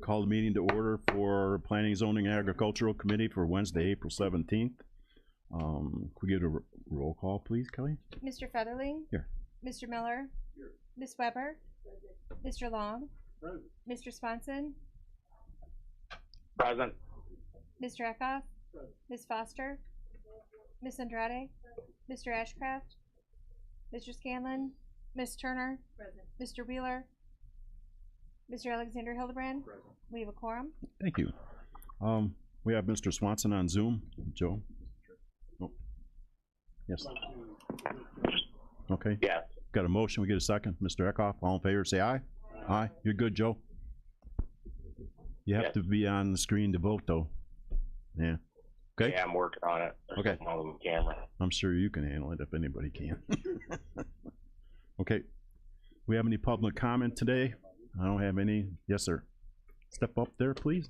Call the meeting to order for Planning, Zoning, Agricultural Committee for Wednesday, April 17th. Could we get a roll call, please, Kelly? Mr. Featherling? Here. Mr. Miller? Here. Ms. Weber? Mr. Long? Present. Mr. Swanson? Present. Mr. Eckhoff? Ms. Foster? Ms. Andrade? Mr. Ashcraft? Mr. Scanlon? Ms. Turner? Present. Mr. Wheeler? Mr. Alexander Hildebrand? Present. We have a quorum. Thank you. We have Mr. Swanson on Zoom. Joe? Oh. Yes. Okay. Yes. Got a motion. We get a second. Mr. Eckhoff, all in favor, say aye. Aye. You're good, Joe? You have Yes. to be on the screen to vote, though. Yeah. Okay. Yeah, I'm working on it. There's Okay. something on the camera. I'm sure you can handle it if anybody can. Okay. We have any public comment today? I don't have any. Yes, sir. Step up there, please.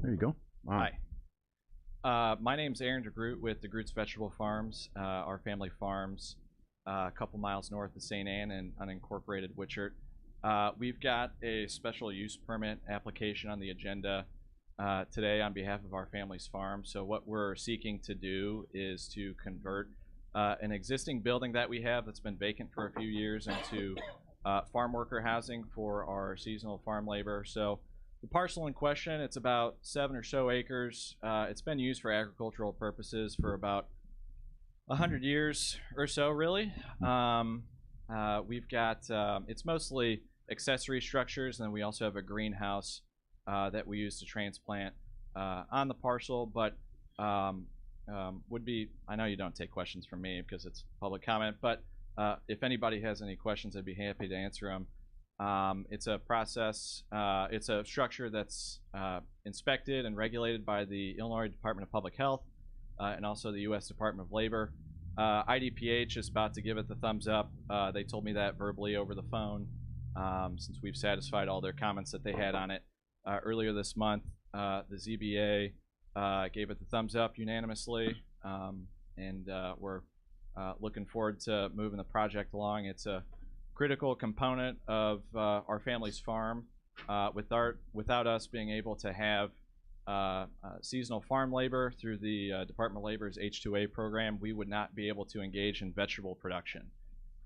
There you go. Hi. My name's Aaron DeGroot with DeGroot's Vegetable Farms. Our family farms a couple miles north of St. Anne in unincorporated Witchert. We've got a special use permit application on the agenda today on behalf of our family's farm. So what we're seeking to do is to convert an existing building that we have that's been vacant for a few years into farm worker housing for our seasonal farm labor. So the parcel in question, it's about 7 or so acres. It's been used for agricultural purposes for about 100 years or so, really. We've got, it's mostly accessory structures, and then we also have a greenhouse that we use to transplant on the parcel, but would be, I know you don't take questions from me because it's public comment, but if anybody has any questions, I'd be happy to answer them. It's a process, it's a structure that's inspected and regulated by the Illinois Department of Public Health and also the U.S. Department of Labor. IDPH is about to give it the thumbs up. They told me that verbally over the phone since we've satisfied all their comments that they had on it. Earlier this month, the ZBA gave it the thumbs up unanimously, and we're looking forward to moving the project along. It's a critical component of our family's farm. Without us being able to have seasonal farm labor through the Department of Labor's H-2A program, we would not be able to engage in vegetable production.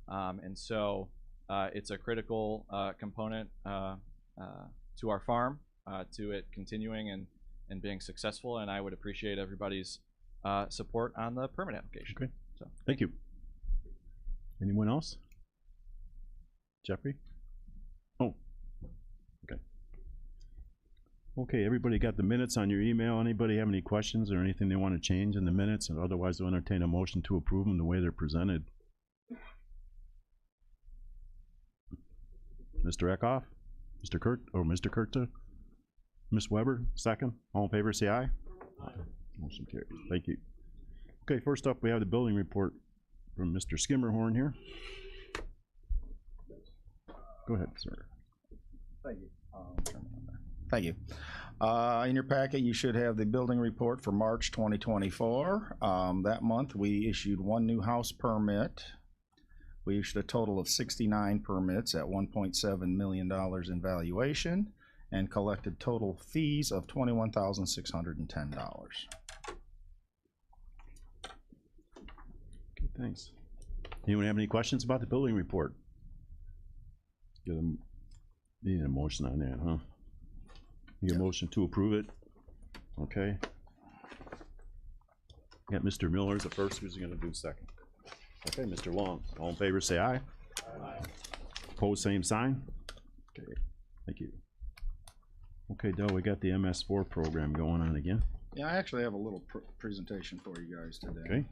And so it's a critical component to our farm, to it continuing and being successful, and I would appreciate everybody's support on the permit application. Okay. So Thank you. Anyone else? Jeffrey? Oh, okay. Okay, everybody got the minutes on your email. Anybody have any questions or anything they want to change in the minutes? And otherwise, I'll entertain a motion to approve them the way they're presented. Mr. Eckhoff? Mr. Kurta? Ms. Weber, second. All in favor, say aye. Aye. Motion carries. Thank you. Okay, first up, we have the building report from Mr. Skimmerhorn here. Go ahead, sir. Thank you. Thank you. In your packet, you should have the building report for March 2024. That month, we issued 1 new house permit. We issued a total of 69 permits at $1.7 million in valuation and collected total fees of $21,610. Okay, thanks. Anyone have any questions about the building report? Need a motion on that, huh? Need a motion to approve it? Okay. Got Mr. Miller as the first. Who's gonna do second? Okay, Mr. Long. All in favor, say aye. Aye. Opposed, same sign. Okay, thank you. Okay, Del, we got the MS4 program going on again. Yeah, I actually have a little presentation for you guys today. Okay.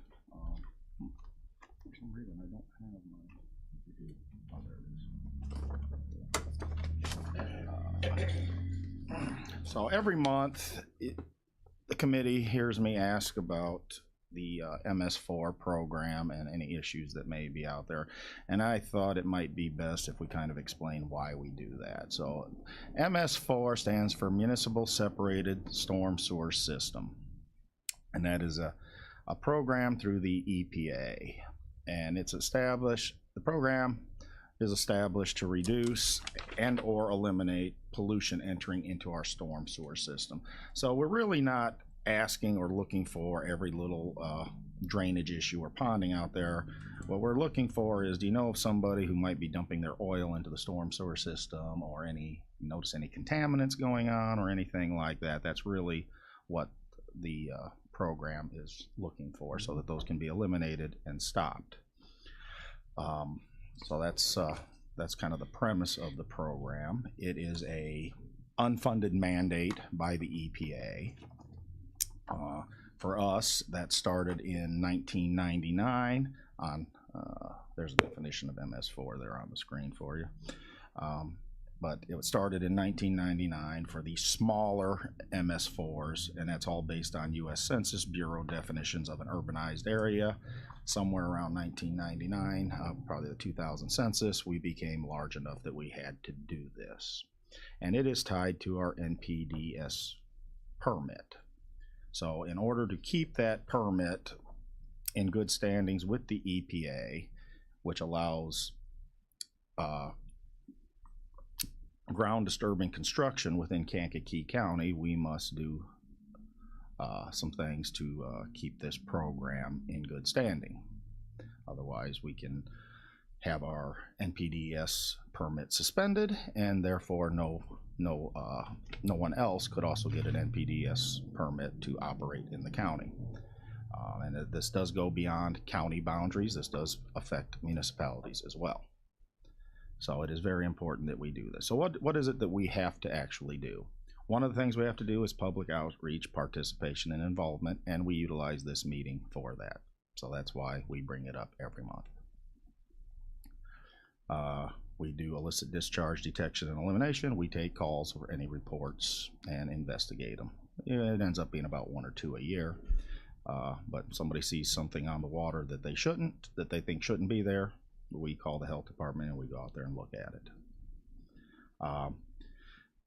For some reason, I don't have my. Oh, there it is. So every month, the committee hears me ask about the MS4 program and any issues that may be out there. And I thought it might be best if we kind of explain why we do that. So MS4 stands for Municipal Separated Storm Sewer System. And that is a program through the EPA. And it's established, the program is established to reduce and or eliminate pollution entering into our storm sewer system. So we're really not asking or looking for every little drainage issue or ponding out there. What we're looking for is, do you know of somebody who might be dumping their oil into the storm sewer system, or notice any contaminants going on or anything like that? That's really what the program is looking for, so that those can be eliminated and stopped. So that's kind of the premise of the program. It is a unfunded mandate by the EPA. For us, that started in 1999 on, there's a definition of MS4 there on the screen for you. But it started in 1999 for the smaller MS4s, and that's all based on U.S. Census Bureau definitions of an urbanized area. Somewhere around 1999, probably the 2000 census, we became large enough that we had to do this. And it is tied to our NPDES permit. So in order to keep that permit in good standings with the EPA, which allows ground disturbing construction within Kankakee County, we must do some things to keep this program in good standing. Otherwise, we can have our NPDES permit suspended, and therefore no one else could also get an NPDES permit to operate in the county. And this does go beyond county boundaries. This does affect municipalities as well. So it is very important that we do this. So what is it that we have to actually do? One of the things we have to do is public outreach, participation, and involvement, and we utilize this meeting for that. So that's why we bring it up every month. We do illicit discharge detection and elimination. We take calls for any reports and investigate them. It ends up being about 1 or 2 a year. But if somebody sees something on the water that they think shouldn't be there, we call the health department and we go out there and look at it.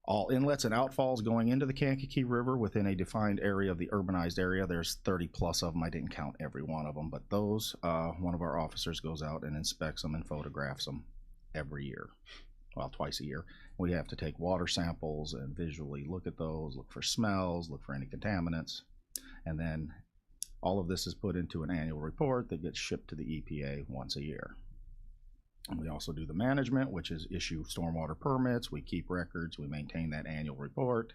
All inlets and outfalls going into the Kankakee River within a defined area of the urbanized area, there's 30 plus of them. I didn't count every one of them, but those, one of our officers goes out and inspects them and photographs them every year. Well, twice a year. We have to take water samples and visually look at those, look for smells, look for any contaminants, and then all of this is put into an annual report that gets shipped to the EPA once a year. And we also do the management, which is issue stormwater permits. We keep records, we maintain that annual report,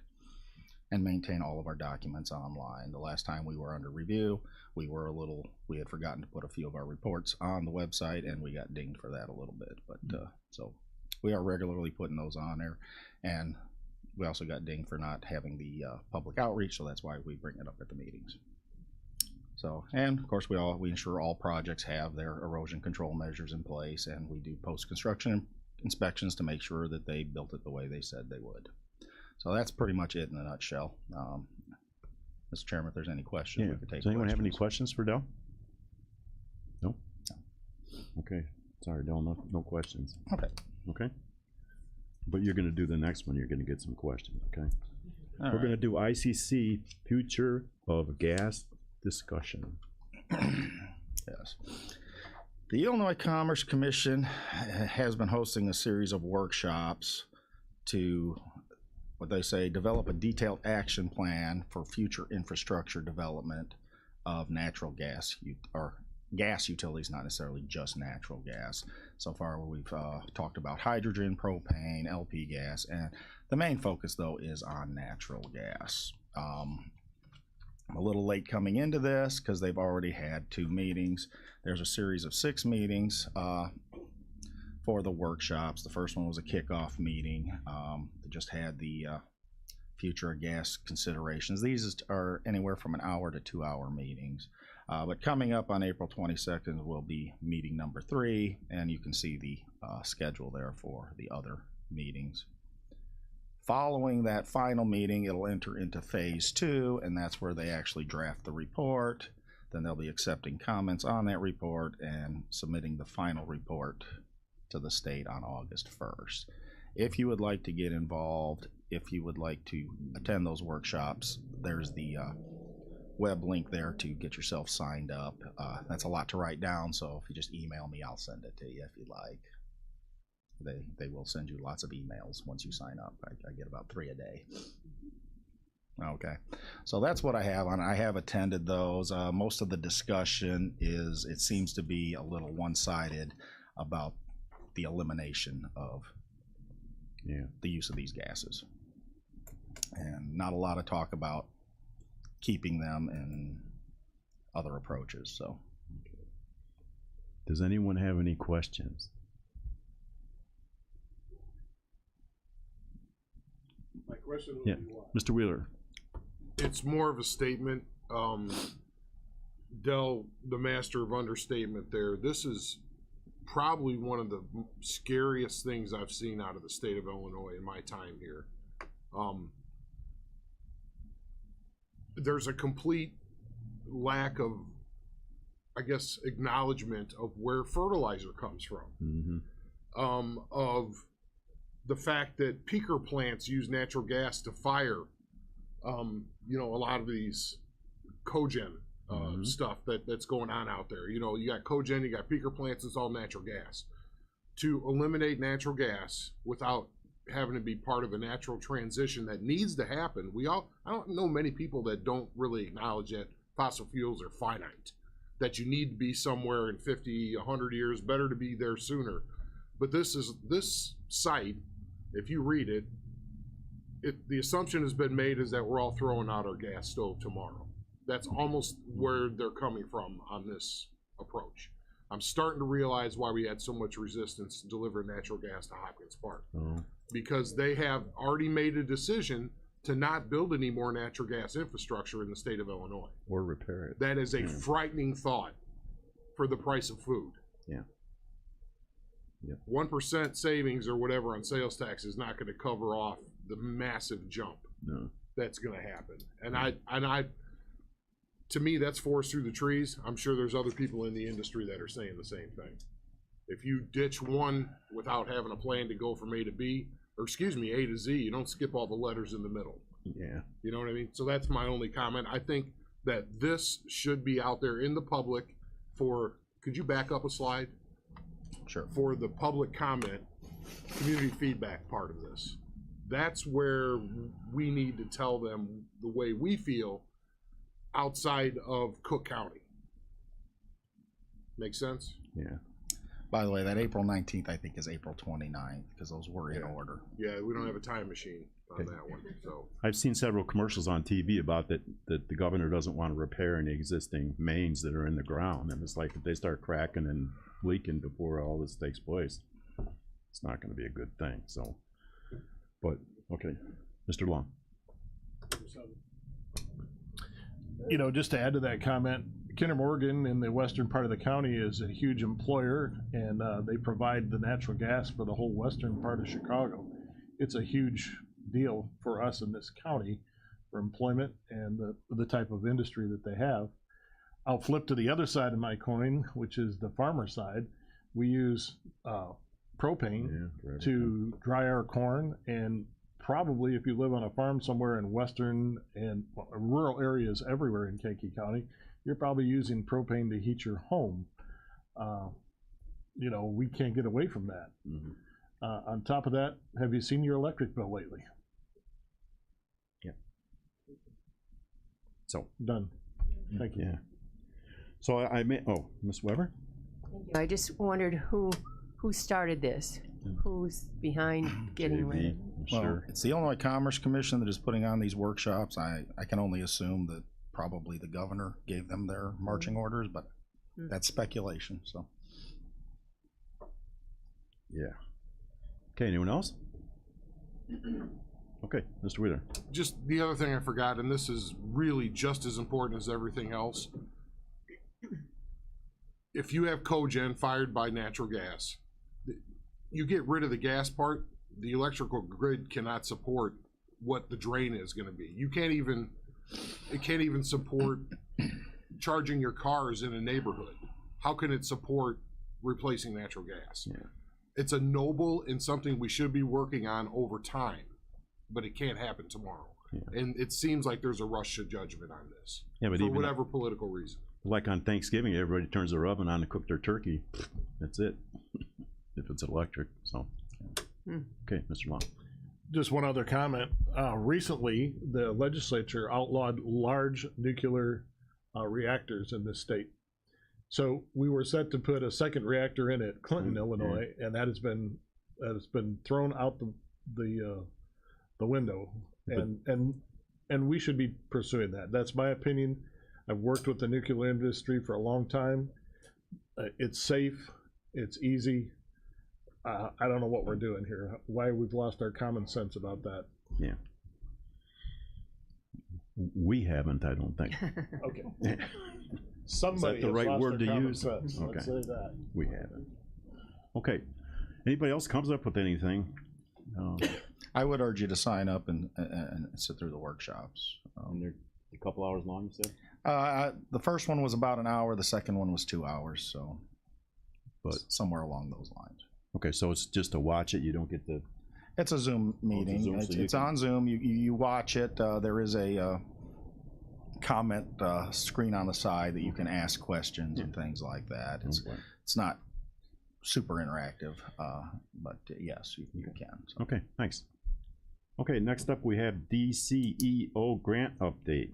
and maintain all of our documents online. The last time we were under review, we had forgotten to put a few of our reports on the website, and we got dinged for that a little bit. But so we are regularly putting those on there, and we also got dinged for not having the public outreach, so that's why we bring it up at the meetings. So, and of course, we ensure all projects have their erosion control measures in place, and we do post-construction inspections to make sure that they built it the way they said they would. So that's pretty much it in a nutshell. Mr. Chairman, if there's any questions, we could take. Does anyone have any questions for Del? No? Okay. Sorry, Del, no questions. Okay. Okay. But you're going to do the next one. You're going to get some questions, okay? All We're going to do ICC Future of Gas discussion. Yes. The Illinois Commerce Commission has been hosting a series of workshops to, what they say, develop a detailed action plan for future infrastructure development of natural gas, or gas utilities, not necessarily just natural gas. So far we've talked about hydrogen, propane, LP gas, and the main focus though is on natural gas. I'm a little late coming into this because they've already had 2 meetings. There's a series of 6 meetings for the workshops. The first one was a kickoff meeting that just had the future of gas considerations. These are anywhere from an hour to 2-hour meetings. But coming up on April 22nd will be meeting number 3, and you can see the schedule there for the other meetings. Following that final meeting, it'll enter into phase 2, and that's where they actually draft the report. Then they'll be accepting comments on that report and submitting the final report to the state on August 1st. If you would like to get involved, if you would like to attend those workshops, there's the web link there to get yourself signed up. That's a lot to write down, so if you just email me, I'll send it to you if you'd like. They will send you lots of emails once you sign up. I get about 3 a day. Okay, so that's what I have on. I have attended those. Most of the discussion is, it seems to be a little one-sided about the elimination of the use of these gases, and not a lot of talk about keeping them and other approaches. So, does anyone have any questions? My question would Yeah, be what? Mr. Wheeler. It's more of a statement. Dell, the master of understatement there, this is probably one of the scariest things I've seen out of the state of Illinois in my time here. There's a complete lack of, I guess, acknowledgement of where fertilizer comes from. Of the fact that peaker plants use natural gas to fire, you know, a lot of these cogen stuff that's going on out there. You know, you got cogen, you got peaker plants, it's all natural gas. To eliminate natural gas without having to be part of a natural transition that needs to happen, I don't know many people that don't really acknowledge that fossil fuels are finite, that you need to be somewhere in 50, 100 years, better to be there sooner. But this site, if you read it, the assumption has been made is that we're all throwing out our gas stove tomorrow. That's almost where they're coming from on this approach. I'm starting to realize why we had so much resistance to deliver natural gas to Hopkins Park. Because they have already made a decision to not build any more natural gas infrastructure in the state of Illinois. Or repair it. That is a frightening thought for the price of food. Yeah. 1% savings or whatever on sales tax is not going to cover off the massive jump that's going to happen. And I, to me, that's forest through the trees. I'm sure there's other people in the industry that are saying the same thing. If you ditch one without having a plan to go from A to B, or excuse me, A to Z, you don't skip all the letters in the middle. Yeah. You know what I mean? So that's my only comment. I think that this should be out there in the public for, could you back up a slide? sure. For the public comment, community feedback part of this. That's where we need to tell them the way we feel outside of Cook County. Make sense? Yeah. By the way, that April 19th, I think, is April 29th, because those were in order. Yeah, we don't have a time machine on that one, so. I've seen several commercials on TV about that the governor doesn't want to repair any existing mains that are in the ground, and it's like if they start cracking and leaking before all this takes place, it's not going to be a good thing. So, but okay, Mr. Long. You know, just to add to that comment, Kinder Morgan in the western part of the county is a huge employer, and they provide the natural gas for the whole western part of Chicago. It's a huge deal for us in this county for employment and the type of industry that they have. I'll flip to the other side of my coin, which is the farmer side. We use propane to dry our corn, and probably if you live on a farm somewhere in western and rural areas everywhere in Kankakee County, you're probably using propane to heat your home. You know, we can't get away from that. Mm-hmm. On top of that, have you seen your electric bill lately? Yeah. So done. Thank you. Yeah. So I may. Oh, Ms. Weber. I just wondered who started this? Who's behind getting rid of it? Well, Sure. it's the Illinois Commerce Commission that is putting on these workshops. I can only assume that probably the governor gave them their marching orders, but that's speculation. So, Yeah. Okay. Anyone else? Okay, Mr. Wheeler. Just the other thing I forgot, and this is really just as important as everything else. If you have cogen fired by natural gas, you get rid of the gas part, the electrical grid cannot support what the drain is going to be. It can't even support charging your cars in a neighborhood. How can it support replacing natural gas? Yeah. It's a noble and something we should be working on over time, but it can't happen tomorrow. Yeah. And it seems like there's a rush to judgment on this, Yeah, but for even whatever political reason. like on Thanksgiving, everybody turns their oven on to cook their turkey. That's it. If it's electric. So Okay, Mr. Long. Just one other comment. Recently, the legislature outlawed large nuclear reactors in this state. So we were set to put a second reactor in at Clinton, Illinois, and that has been thrown out the window. And we should be pursuing that. That's my opinion. I've worked with the nuclear industry for a long time. It's safe. It's easy. I don't know what we're doing here. Why we've lost our common sense about that. Yeah. We haven't, I don't think. Okay. Somebody Is that the has right lost word their to common use? sense. Okay. Let's say that. We haven't. Okay. Anybody else comes up with anything? I would urge you to sign up and sit through the workshops. And they're a couple hours long, you said? The first one was about an hour. The second one was 2 hours. So, But somewhere along those lines. okay, so it's just to watch it. You don't get the. It's a Zoom meeting. Zoom, so you It's can- on Zoom. You watch it. There is a comment screen on the side that you can ask questions and things like that. It's not super interactive, but yes, you can. So. Okay, thanks. Okay, next up we have DCEO grant update.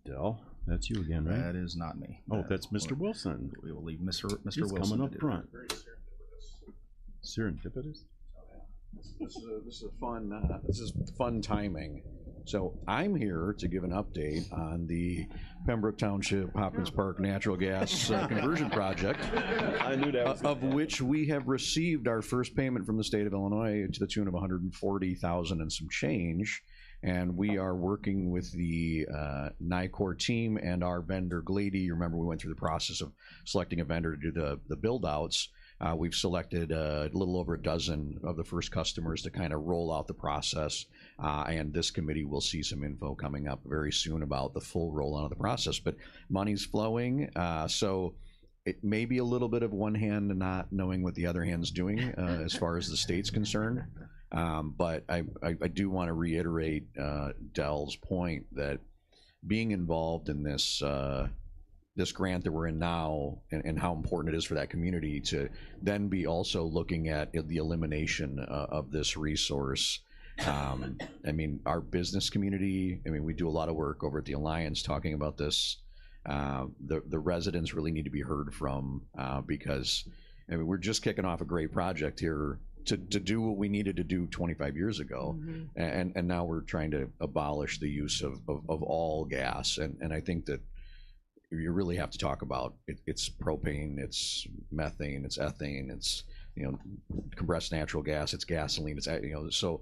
Dell, that's you again, right? That is not me. Oh, that's Mr. Wilson. We will leave Mr. He's Wilson coming to up do front. Serendipitous? This is fun timing. So I'm here to give an update on the Pembroke Township Hopkins Park natural gas conversion project. I knew that. Of which we have received our first payment from the state of Illinois to the tune of $140,000 and some change. And we are working with the NICOR team and our vendor Glady. You remember we went through the process of selecting a vendor to do the build outs. We've selected a little over a dozen of the first customers to kind of roll out the process. And this committee will see some info coming up very soon about the full rollout of the process. But money's flowing. So it may be a little bit of one hand not knowing what the other hand's doing as far as the state's concerned. But I do want to reiterate Dell's point that being involved in this this grant that we're in now and how important it is for that community to then be also looking at the elimination of this resource. I mean, our business community, I mean, we do a lot of work over at the Alliance talking about this. The residents really need to be heard from because I mean, we're just kicking off a great project here to do what we needed to do 25 years ago. And now we're trying to abolish the use of all gas. And I think that you really have to talk about it's propane, it's methane, it's ethane, it's compressed natural gas, it's gasoline, it's so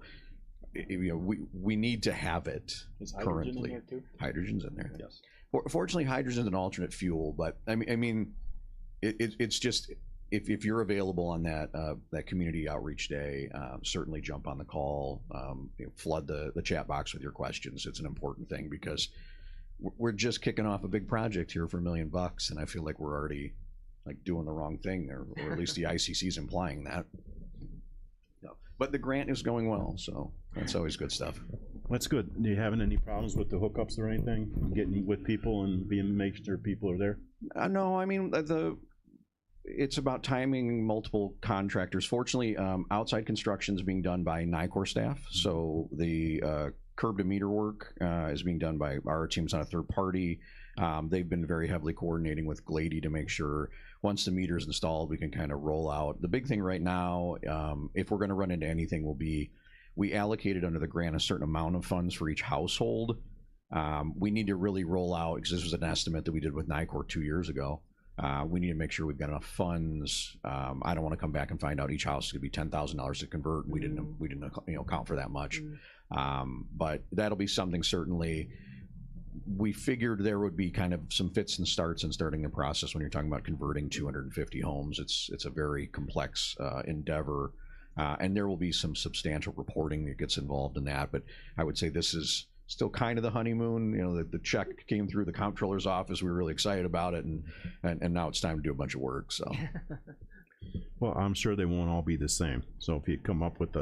we need to have it. Is hydrogen currently. in there too? Hydrogen's in there. Yes. Fortunately, hydrogen's an alternate fuel, but I mean, it's just if you're available on that community outreach day, certainly jump on the call, flood the chat box with your questions. It's an important thing because we're just kicking off a big project here for $1 million, and I feel like we're already like doing the wrong thing, or at least the ICC is implying that. No. But the grant is going well, so that's always good stuff. That's good. Do you having any problems with the hookups or anything? Getting with people and making sure people are there? No, I mean it's about timing multiple contractors. Fortunately, outside construction is being done by NICOR staff, so the curb to meter work is being done by our teams on a third party. They've been very heavily coordinating with Glady to make sure once the meter is installed, we can kind of roll out. The big thing right now, if we're going to run into anything, will be we allocated under the grant a certain amount of funds for each household. We need to really roll out, because this was an estimate that we did with NICOR 2 years ago. We need to make sure we've got enough funds. I don't want to come back and find out each house is going to be $10,000 to convert. We didn't account for that much. But that'll be something certainly. We figured there would be kind of some fits and starts in starting the process when you're talking about converting 250 homes. It's a very complex endeavor, and there will be some substantial reporting that gets involved in that. But I would say this is still kind of the honeymoon. The check came through the comptroller's office. We were really excited about it, and now it's time to do a bunch of work. So, well, I'm sure they won't all be the same. So if you come up with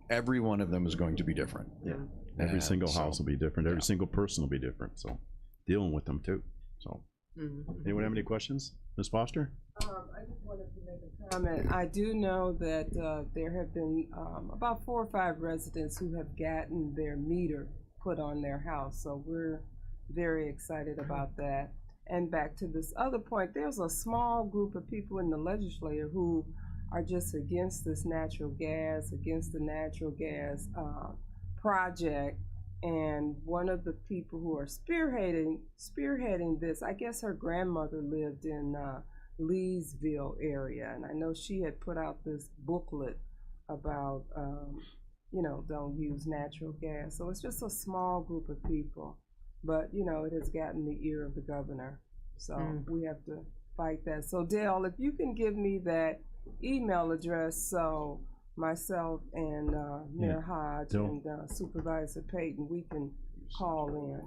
every one of them is going to be different. Yeah. Every single house will be different. Every single person will be different. So dealing with them too. So Anyone have any questions? Ms. Foster? I just wanted to make a comment. I do know that there have been about 4 or 5 residents who have gotten their meter put on their house, so we're very excited about that. And back to this other point, there's a small group of people in the legislature who are just against this natural gas, against the natural gas project. And one of the people who are spearheading this, I guess her grandmother lived in Leesville area, and I know she had put out this booklet about, you know, don't use natural gas. So it's just a small group of people, but you know, it has gotten the ear of the governor. So we have to fight that. So Dale, if you can give me that email address, so myself and Mayor Hodge and Supervisor Payton, we can call in.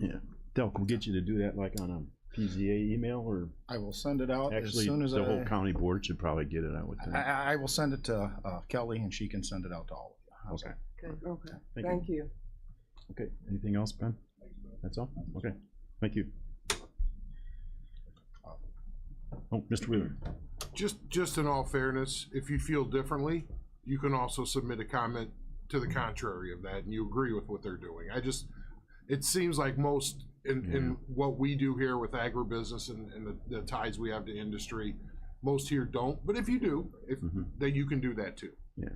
Yeah. Del, can we get you to do that like on a PZA email, or? I will send it out Actually, as soon as the whole county board should probably get it out with them. I will send it to Kelly, and she can send it out to all of you. Okay. Good. Okay. Thank you. Okay. Anything else, Ben? That's all? Okay. Thank you. Oh, Mr. Wheeler. Just in all fairness, if you feel differently, you can also submit a comment to the contrary of that, and you agree with what they're doing. It seems like most in what we do here with agribusiness and the ties we have to industry, most here don't. But if you do, then you can do that too. Yeah.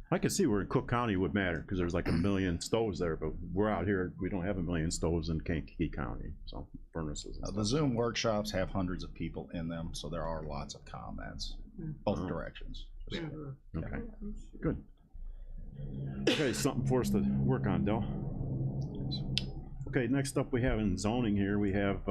I can see where in Cook County would matter, because there's like 1 million stoves there, but we're out here, we don't have 1 million stoves in Kankakee County, so furnaces. The Zoom workshops have hundreds of people in them, so there are lots of comments, both directions. Okay, good. Okay, something for us to work on, Del. Okay, next up we have in zoning here, we have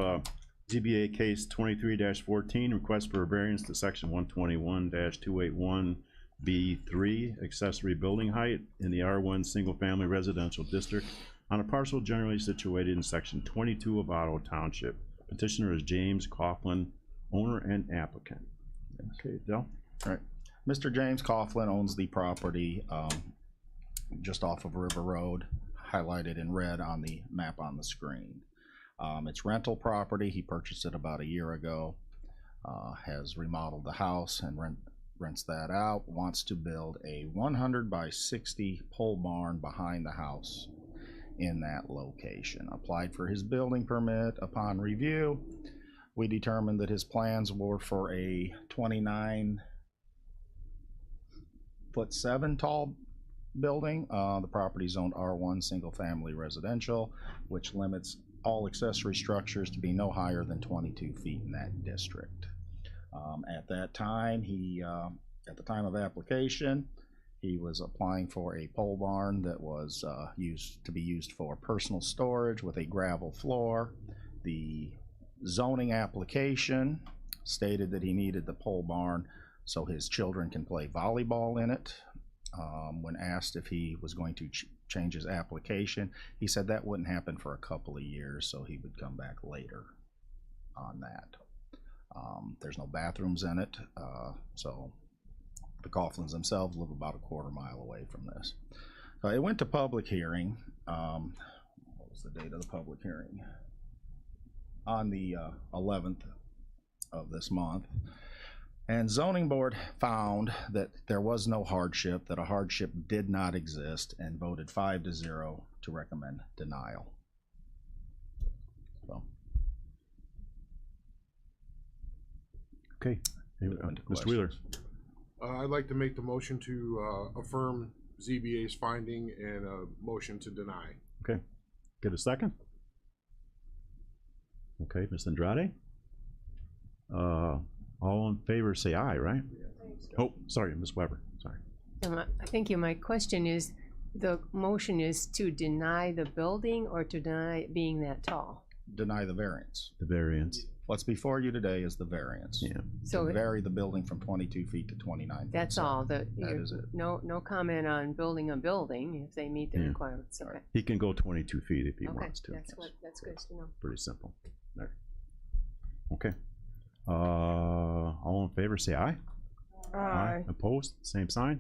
ZBA case 23-14, request for a variance to section 121-281 B3, accessory building height in the R1 single-family residential district on a parcel generally situated in section 22 of Otto Township. Petitioner is James Coughlin, owner and applicant. Okay, Del? All right. Mr. James Coughlin owns the property just off of River Road, highlighted in red on the map on the screen. It's rental property. He purchased it about a year ago, has remodeled the house and rents that out, wants to build a 100 by 60 pole barn behind the house in that location. Applied for his building permit. Upon review, we determined that his plans were for a 29'7" tall building. The property zoned R1 single family residential, which limits all accessory structures to be no higher than 22 feet in that district. At that time, at the time of application, he was applying for a pole barn that was used for personal storage with a gravel floor. The zoning application stated that he needed the pole barn so his children can play volleyball in it. When asked if he was going to change his application, he said that wouldn't happen for a couple of years, so he would come back later on that. There's no bathrooms in it, so the Coughlins themselves live about a quarter mile away from this. So it went to public hearing. What was the date of the public hearing? On the 11th of this month. And zoning board found that there was no hardship, that a hardship did not exist, and voted 5-0 to recommend denial. So. Okay, Mr. Wheeler. I'd like to make the motion to affirm ZBA's finding and a motion to deny. Okay, get a second? Okay, Ms. Andrade? All in favor say aye, right? Oh, sorry, Ms. Weber, sorry. I think my question is, the motion is to deny the building or to deny it being that tall? Deny the variance. The variance. What's before you today is the variance. Yeah. So to vary the building from 22 feet to 29 feet. that's all. That is it. No comment on building a building if they meet the requirements. Okay. He can go 22 feet if he Okay, wants to. that's good to know. Pretty simple. There. Okay. All in favor say aye. Aye. Opposed? Same sign?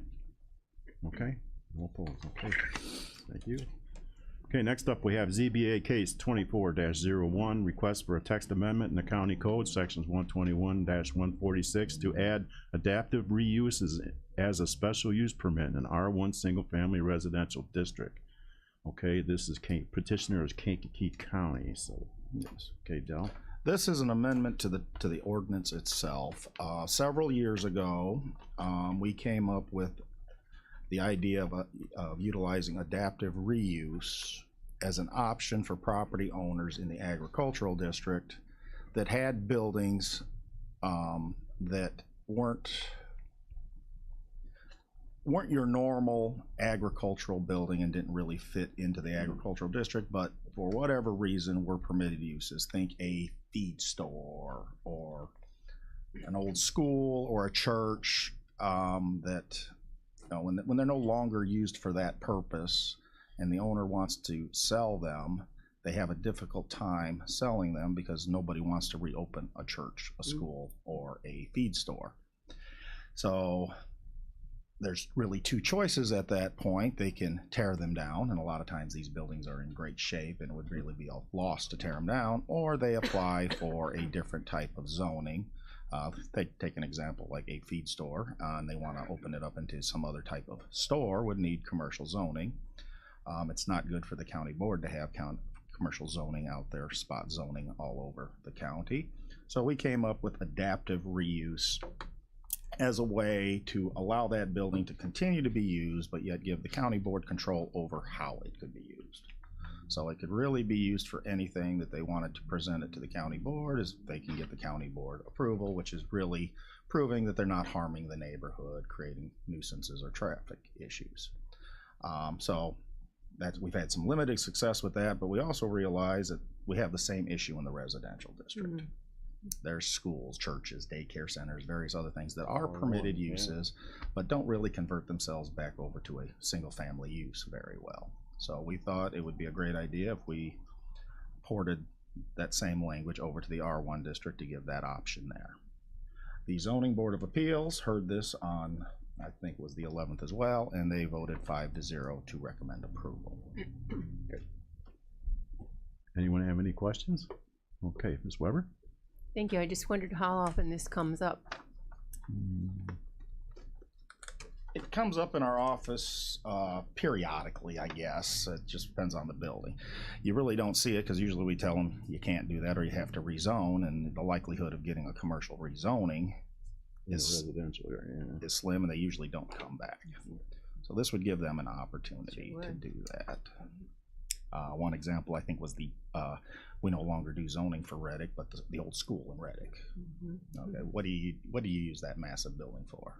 Okay. No opposed. Okay. Thank you. Okay, next up, we have ZBA case 24-01, request for a text amendment in the county code, sections 121-146, to add adaptive reuses as a special use permit in an R1 single-family residential district. Okay, this is petitioner is Kankakee County, so, yes. Okay, Del? This is an amendment to the ordinance itself. Several years ago, we came up with the idea of utilizing adaptive reuse as an option for property owners in the agricultural district that had buildings that weren't your normal agricultural building and didn't really fit into the agricultural district, but for whatever reason were permitted uses. Think a feed store or an old school or a church that, you know, when they're no longer used for that purpose and the owner wants to sell them, they have a difficult time selling them because nobody wants to reopen a church, a school, or a feed store. So there's really two choices at that point. They can tear them down, and a lot of times these buildings are in great shape and it would really be a loss to tear them down, or they apply for a different type of zoning. Take an example like a feed store, and they want to open it up into some other type of store, would need commercial zoning. It's not good for the county board to have commercial zoning out there, spot zoning all over the county. So we came up with adaptive reuse as a way to allow that building to continue to be used, but yet give the county board control over how it could be used. So it could really be used for anything that they wanted to present it to the county board, as they can get the county board approval, which is really proving that they're not harming the neighborhood, creating nuisances or traffic issues. So we've had some limited success with that, but we also realize that we have the same issue in the residential district. Mm-hmm. There's schools, churches, daycare centers, various other things that are permitted uses, but don't really convert themselves back over to a single family use very well. So we thought it would be a great idea if we ported that same language over to the R1 district to give that option there. The Zoning Board of Appeals heard this on, I think it was the 11th as well, and they voted 5-0 to recommend approval. Okay. Anyone have any questions? Okay, Ms. Weber? Thank you. I just wondered how often this comes up. It comes up in our office periodically, I guess. It just depends on the building. You really don't see it because usually we tell them you can't do that or you have to rezone, and the likelihood of getting a commercial rezoning is residential area, is slim, and they usually don't come back. So this would give them an opportunity to do that. One example I think was we no longer do zoning for Reddick, but the old school in Reddick. Mm-hmm. Okay, what do you use that massive building for?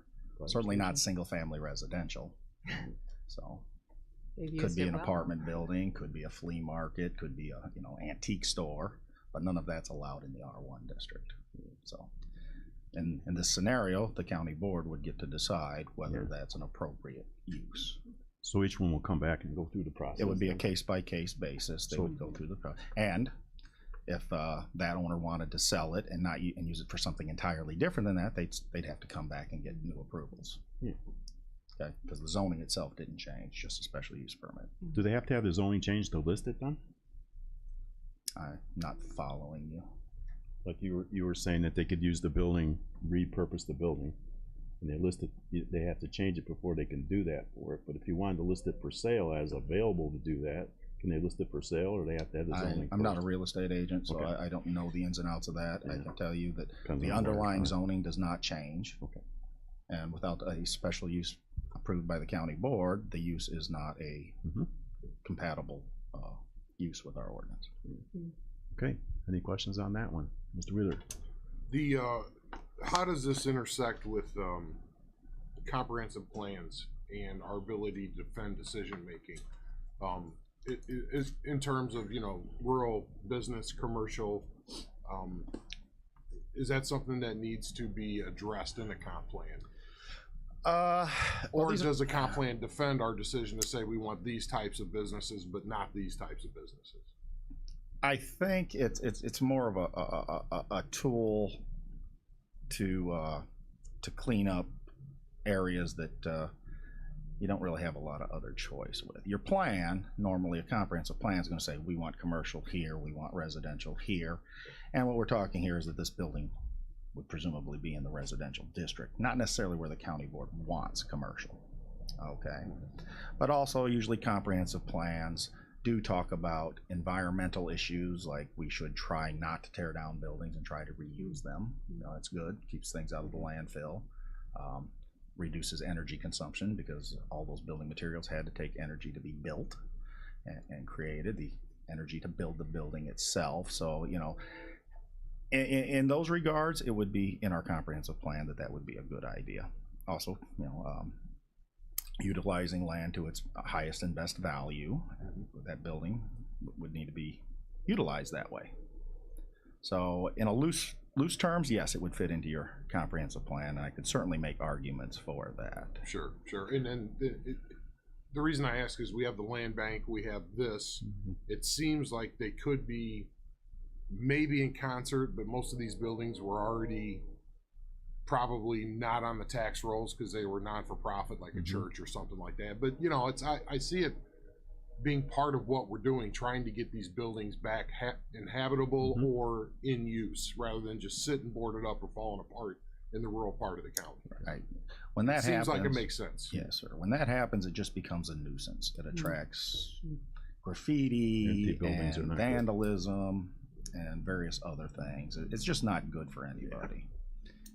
Certainly not single family residential. So could be an apartment building, could be a flea market, could be a antique store, but none of that's allowed in the R1 district. So in this scenario, the county board would get to decide whether that's an appropriate use. So each one will come back and go through the process. It would be a case-by-case basis. They would go through the process. And if that owner wanted to sell it and and use it for something entirely different than that, they'd have to come back and get new approvals. Yeah. Okay, because the zoning itself didn't change, just a special use permit. Do they have to have the zoning changed to list it then? I'm not following you. Like you were saying that they could use the building, repurpose the building, and they list it. They have to change it before they can do that for it. But if you wanted to list it for sale as available to do that, can they list it for sale, or they have to have the zoning? I'm not a real estate agent, so I don't know the ins and outs of that. Yeah. I can tell you that the underlying zoning does not change. Okay. And without a special use approved by the county board, the use is not a compatible use with our ordinance. Okay. Any questions on that one, Mr. Wheeler? How does this intersect with comprehensive plans and our ability to defend decision making? It is in terms of rural business, commercial. Is that something that needs to be addressed in a comp plan? Or does the comp plan defend our decision to say we want these types of businesses but not these types of businesses? I think it's more of a tool to clean up areas that you don't really have a lot of other choice with. Your plan, normally a comprehensive plan is going to say, we want commercial here, we want residential here. And what we're talking here is that this building would presumably be in the residential district, not necessarily where the county board wants commercial. Okay. But also usually comprehensive plans do talk about environmental issues, like we should try not to tear down buildings and try to reuse them. You know, that's good, keeps things out of the landfill. Reduces energy consumption because all those building materials had to take energy to be built and created, the energy to build the building itself. So, you know, in those regards, it would be in our comprehensive plan that would be a good idea. Also, you know, utilizing land to its highest and best value, that building would need to be utilized that way. So in a loose terms, yes, it would fit into your comprehensive plan, and I could certainly make arguments for that. Sure. And then the reason I ask is we have the land bank, we have this. It seems like they could be maybe in concert, but most of these buildings were already probably not on the tax rolls because they were non-for-profit, like a church or something like that. But you know, I see it being part of what we're doing, trying to get these buildings back inhabitable or in use, rather than just sitting boarded up or falling apart in the rural part of the county. Right. When that Seems happens, like it makes sense. Yes, sir. When that happens, it just becomes a nuisance. It attracts graffiti Empty buildings are and not good. vandalism and various other things. It's just not good for anybody.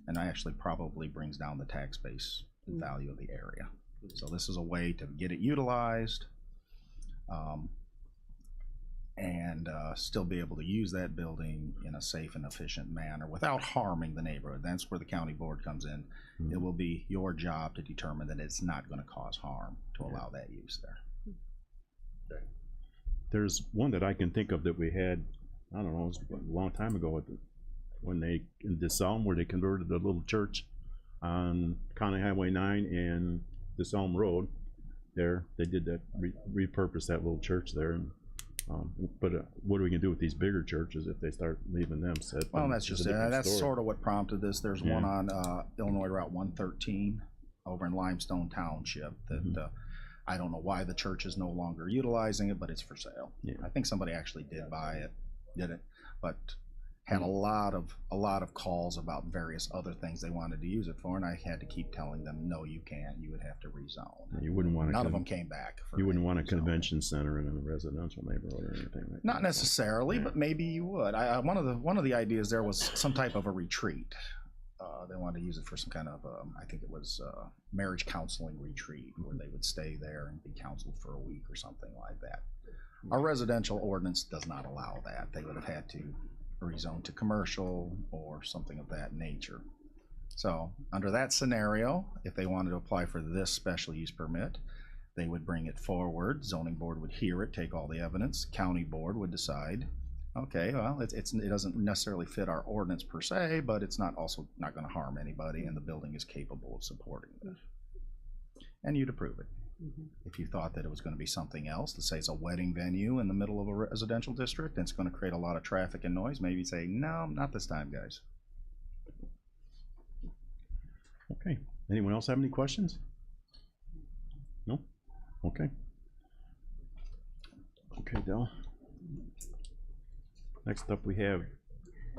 And actually probably brings down the tax base value of the area. So this is a way to get it utilized and still be able to use that building in a safe and efficient manner without harming the neighborhood. That's where the county board comes in. It will be your job to determine that it's not going to cause harm to allow that use there. There's one that I can think of that we had, I don't know, it was a long time ago when they, in DeSalm, where they converted the little church on County Highway 9 and DeSalm Road. There, they did that, repurpose that little church there. And, but what are we gonna do with these bigger churches if they start leaving them set? Well, that's just that's sort of what prompted this. There's one on Illinois Route 113 over in Limestone Township that I don't know why the church is no longer utilizing it, but it's for sale. I think somebody actually did buy it, but had a lot of calls about various other things they wanted to use it for, and I had to keep telling them, no, you can't. You would have to rezone. You wouldn't want None of them came back. You wouldn't want a convention center in a residential neighborhood or anything like that. Not necessarily, but maybe you would. One of the ideas there was some type of a retreat. They wanted to use it for some kind of, I think it was marriage counseling retreat, where they would stay there and be counseled for a week or something like that. Our residential ordinance does not allow that. They would have had to rezone to commercial or something of that nature. So under that scenario, if they wanted to apply for this special use permit, they would bring it forward. Zoning board would hear it, take all the evidence. County board would decide, okay, well, it doesn't necessarily fit our ordinance per se, but it's not going to harm anybody, and the building is capable of supporting it. And you'd approve it. If you thought that it was going to be something else, to say it's a wedding venue in the middle of a residential district and it's going to create a lot of traffic and noise, maybe say, no, not this time, guys. Okay. Anyone else have any questions? No? Okay. Okay, Del. Next up we have,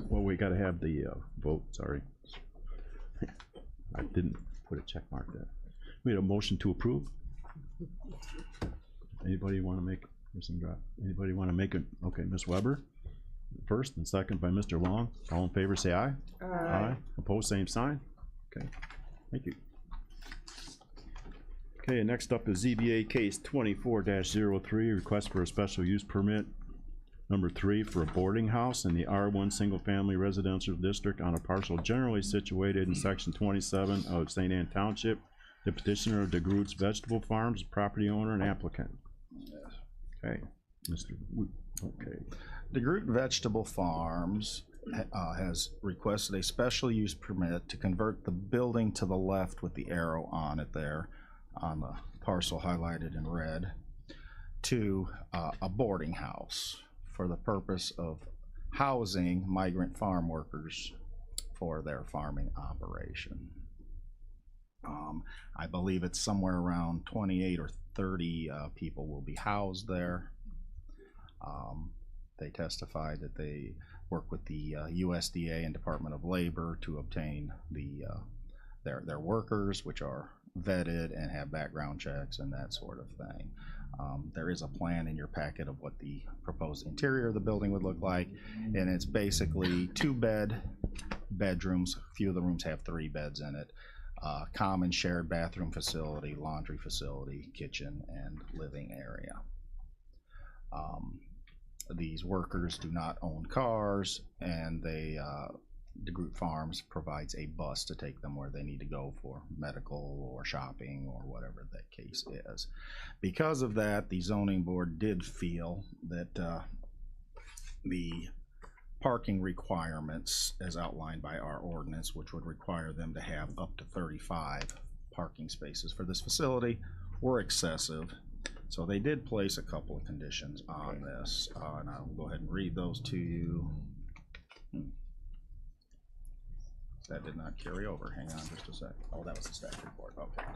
well, we got to have the vote, sorry. I didn't put a check mark there. We had a motion to approve. Anybody want to make Anybody want to make it? Okay, Ms. Weber, first and second by Mr. Long. All in favor, say aye. Aye. Opposed, same sign. Okay, thank you. Okay, next up is ZBA case 24-03, request for a special use permit number 3 for a boarding house in the R1 Single Family Residential District on a parcel generally situated in section 27 of St. Anne Township. The petitioner of DeGroots Vegetable Farms, property owner and applicant. Okay, Mr. Okay. DeGroot Vegetable Farms has requested a special use permit to convert the building to the left with the arrow on it there, on the parcel highlighted in red, to a boarding house for the purpose of housing migrant farm workers for their farming operation. I believe it's somewhere around 28 or 30 people will be housed there. They testified that they work with the USDA and Department of Labor to obtain their workers, which are vetted and have background checks and that sort of thing. There is a plan in your packet of what the proposed interior of the building would look like, and it's basically 2 bedrooms. A few of the rooms have 3 beds in it. Common shared bathroom facility, laundry facility, kitchen, and living area. These workers do not own cars, and DeGroot Farms provides a bus to take them where they need to go for medical or shopping or whatever that case is. Because of that, the zoning board did feel that the parking requirements as outlined by our ordinance, which would require them to have up to 35 parking spaces for this facility, were excessive. So they did place a couple of conditions on this, and I'll go ahead and read those to you. That did not carry over. Hang on just a sec. Oh, that was the staff report. Okay.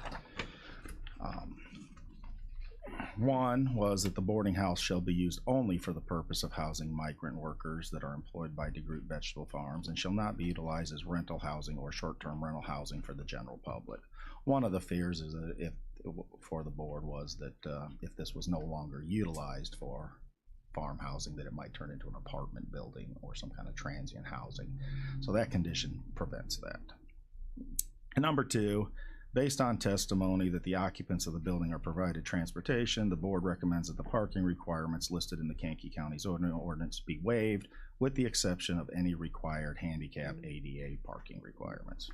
One was that the boarding house shall be used only for the purpose of housing migrant workers that are employed by DeGroot Vegetable Farms and shall not be utilized as rental housing or short-term rental housing for the general public. One of the fears is that for the board was that if this was no longer utilized for farm housing, that it might turn into an apartment building or some kind of transient housing. So that condition prevents that. And number 2, based on testimony that the occupants of the building are provided transportation, the board recommends that the parking requirements listed in the Kankakee County zoning ordinance be waived, with the exception of any required handicap ADA parking requirements.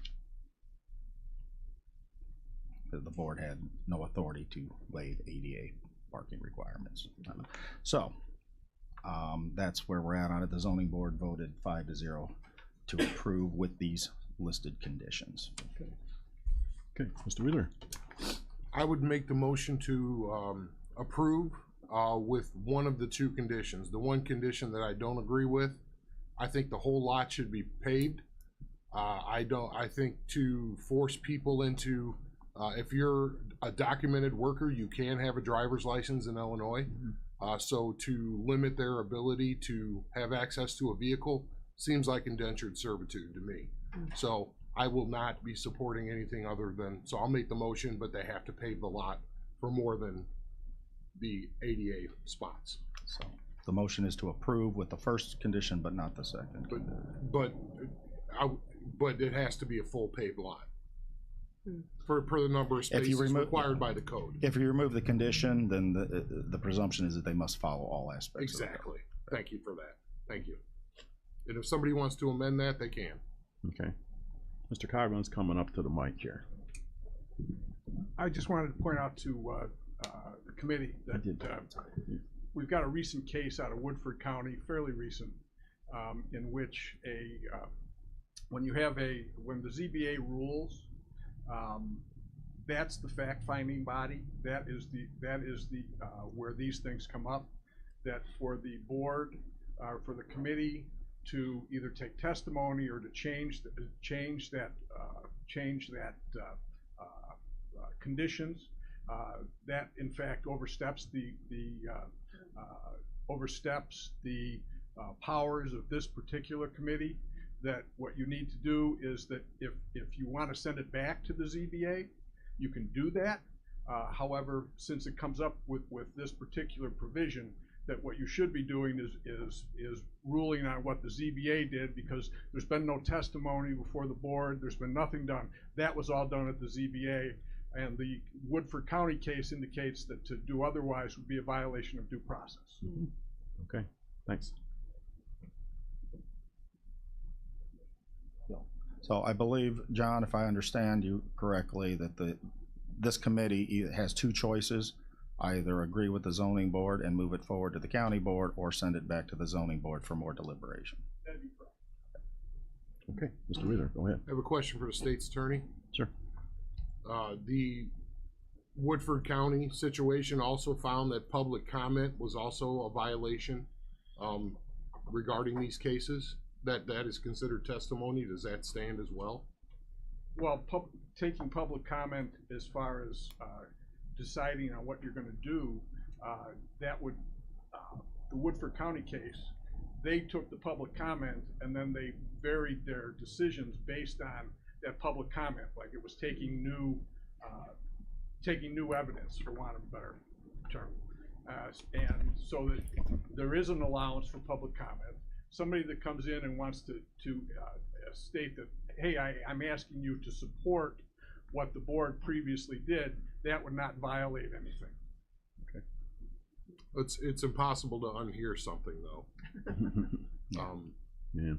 The board had no authority to waive ADA parking requirements. So that's where we're at on it. The zoning board voted 5-0 to approve with these listed conditions. Okay, Mr. Wheeler. I would make the motion to approve with one of the 2 conditions. The one condition that I don't agree with, I think the whole lot should be paved. I think to force people into, if you're a documented worker, you can have a driver's license in Illinois. So to limit their ability to have access to a vehicle seems like indentured servitude to me. So I will not be supporting anything other than, so I'll make the motion, but they have to pave the lot for more than the ADA spots. So the motion is to approve with the first condition, but not the second. But it has to be a full paved lot per the number of spaces required by the code. If you remove the condition, then the presumption is that they must follow all aspects. Exactly. Thank you for that. Thank you. And if somebody wants to amend that, they can. Okay. Mr. Cogman's coming up to the mic here. I just wanted to point out to the committee that we've got a recent case out of Woodford County, fairly recent, in which when the ZBA rules, that's the fact-finding body. That is the where these things come up. That for the board, for the committee to either take testimony or to change that conditions, that in fact oversteps the powers of this particular committee. That what you need to do is that if you want to send it back to the ZBA, you can do that. However, since it comes up with this particular provision, that what you should be doing is ruling on what the ZBA did, because there's been no testimony before the board, there's been nothing done. That was all done at the ZBA, and the Woodford County case indicates that to do otherwise would be a violation of due process. Okay, thanks. So I believe, John, if I understand you correctly, that this committee has 2 choices. Either agree with the zoning board and move it forward to the county board, or send it back to the zoning board for more deliberation. That'd be correct. Okay, Mr. Wheeler, go ahead. I have a question for the state's attorney. Sure. The Woodford County situation also found that public comment was also a violation regarding these cases. That is considered testimony. Does that stand as well? Well, taking public comment as far as deciding on what you're going to do, that would, the Woodford County case, they took the public comment and then they varied their decisions based on that public comment, like it was taking new evidence, for want of a better term. And so that there is an allowance for public comment. Somebody that comes in and wants to state that, hey, I'm asking you to support what the board previously did, that would not violate anything. It's impossible to unhear something though. Yeah.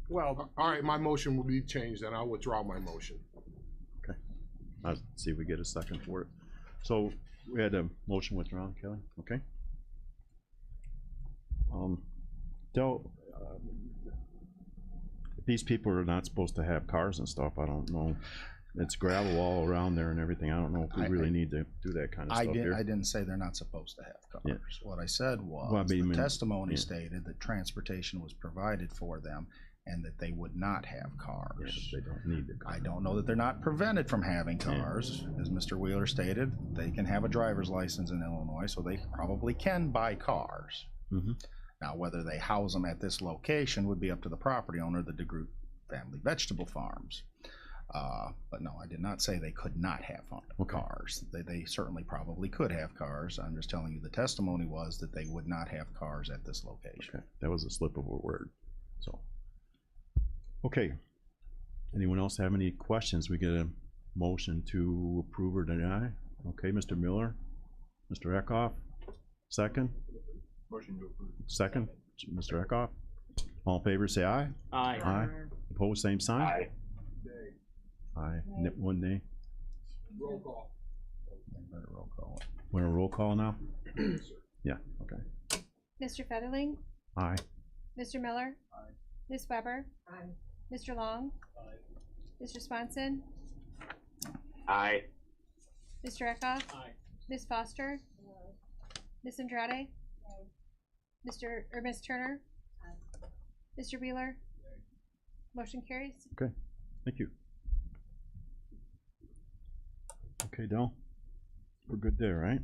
Well, all right, my motion will be changed and I'll withdraw my motion. Okay. I'll see if we get a second for it. So we had a motion withdrawn, Kelly. Okay. Del, these people are not supposed to have cars and stuff. I don't know. It's gravel all around there and everything. I don't know if we really need to do that kind of stuff here. I didn't say they're not supposed to have cars. Yeah. What I said was, Well, I mean, the testimony yeah. stated that transportation was provided for them and that they would not have cars. Yeah, they don't need the car. I don't know that they're not prevented from having cars. As Mr. Wheeler stated, they can have a driver's license in Illinois, so they probably can buy cars. Mm-hmm. Now, whether they house them at this location would be up to the property owner, the DeGroot Family Vegetable Farms. But no, I did not say they could not have cars. They certainly probably could have cars. I'm just telling you the testimony was that they would not have cars at this location. Okay, that was a slip of a word. So, okay. Anyone else have any questions? We get a motion to approve or deny. Okay, Mr. Miller, Mr. Eckhoff, second. motion to approve. Second, Mr. Eckhoff. All in favor, say aye. Aye. Aye. Opposed, same sign. Aye. Aye. One nay. Roll call. Roll call. Want a roll call now? Yeah. Okay. Mr. Featherling, Aye. Mr. Miller, Ms. Weber, Mr. Long, Mr. Swanson, Aye. Mr. Eckhoff, Ms. Foster, Ms. Andrade, Ms. Turner, Mr. Wheeler. Motion carries. Okay. Thank you. Okay, Del. We're good there, right?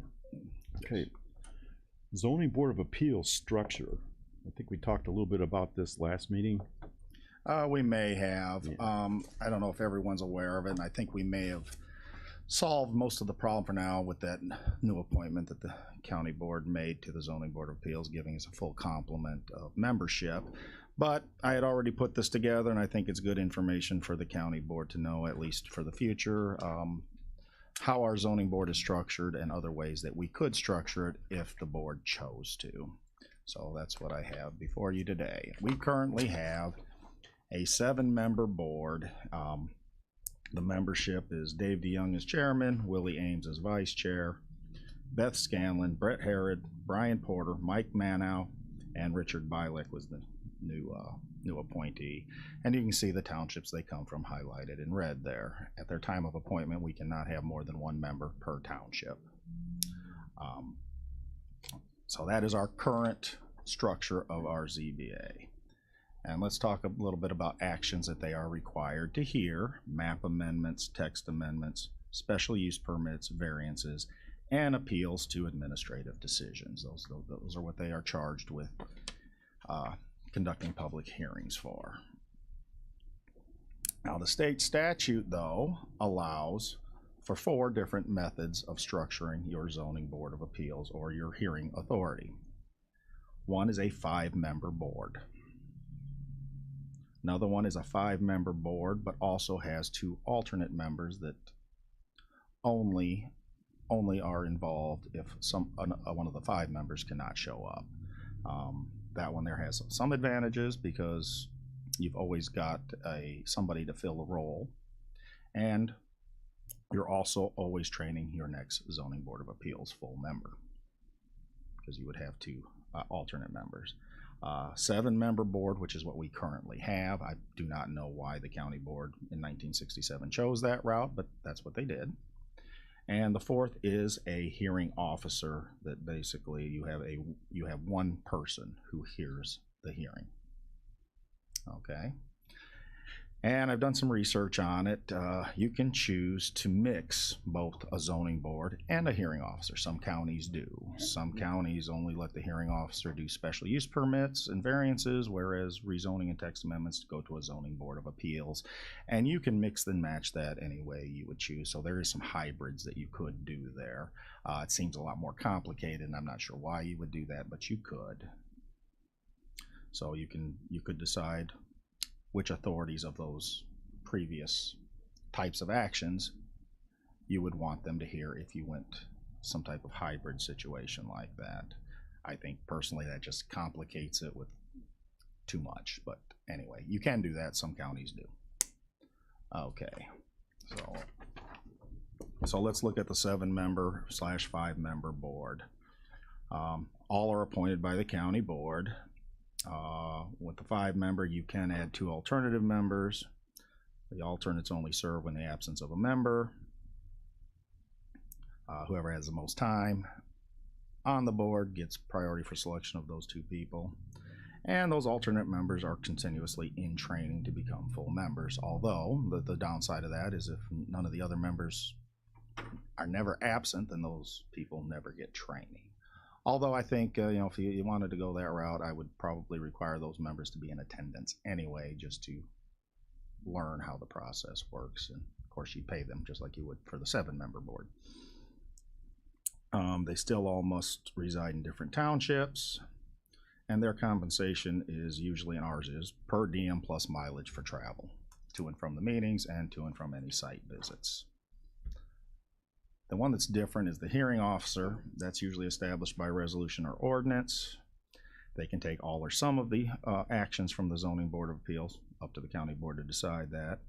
Okay. Zoning Board of Appeals structure. I think we talked a little bit about this last meeting. We may have. Yeah. I don't know if everyone's aware of it, and I think we may have solved most of the problem for now with that new appointment that the county board made to the Zoning Board of Appeals, giving us a full complement of membership. But I had already put this together, and I think it's good information for the county board to know, at least for the future, how our zoning board is structured and other ways that we could structure it if the board chose to. So that's what I have before you today. We currently have a 7-member board. The membership is Dave DeYoung as chairman, Willie Ames as vice chair, Beth Scanlon, Brett Herod, Brian Porter, Mike Manow, and Richard Bilek was the new appointee. And you can see the townships they come from highlighted in red there. At their time of appointment, we cannot have more than 1 member per township. So that is our current structure of our ZBA. And let's talk a little bit about actions that they are required to hear: map amendments, text amendments, special use permits, variances, and appeals to administrative decisions. Those are what they are charged with conducting public hearings for. Now, the state statute, though, allows for 4 different methods of structuring your zoning board of appeals or your hearing authority. One is a 5-member board. Another one is a 5-member board, but also has 2 alternate members that only are involved if one of the 5 members cannot show up. That one there has some advantages because you've always got somebody to fill a role, and you're also always training your next zoning board of appeals full member, because you would have 2 alternate members. 7-member board, which is what we currently have. I do not know why the county board in 1967 chose that route, but that's what they did. And the 4th is a hearing officer, that basically you have 1 person who hears the hearing. Okay. And I've done some research on it. You can choose to mix both a zoning board and a hearing officer. Some counties do. Some counties only let the hearing officer do special use permits and variances, whereas rezoning and text amendments go to a zoning board of appeals. And you can mix and match that any way you would choose. So there is some hybrids that you could do there. It seems a lot more complicated, and I'm not sure why you would do that, but you could. So you could decide which authorities of those previous types of actions you would want them to hear if you went some type of hybrid situation like that. I think personally that just complicates it with too much, but anyway, you can do that. Some counties do. Okay, so let's look at the 7-member / 5-member board. All are appointed by the county board. With the 5-member, you can add 2 alternative members. The alternates only serve in the absence of a member. Whoever has the most time on the board gets priority for selection of those 2 people. And those alternate members are continuously in training to become full members. Although the downside of that is if none of the other members are never absent, then those people never get training. Although I think, if you wanted to go that route, I would probably require those members to be in attendance anyway, just to learn how the process works. And of course, you pay them just like you would for the 7-member board. They still all must reside in different townships, and their compensation is usually, and ours is, per diem plus mileage for travel to and from the meetings and to and from any site visits. The one that's different is the hearing officer. That's usually established by resolution or ordinance. They can take all or some of the actions from the zoning board of appeals up to the county board to decide that.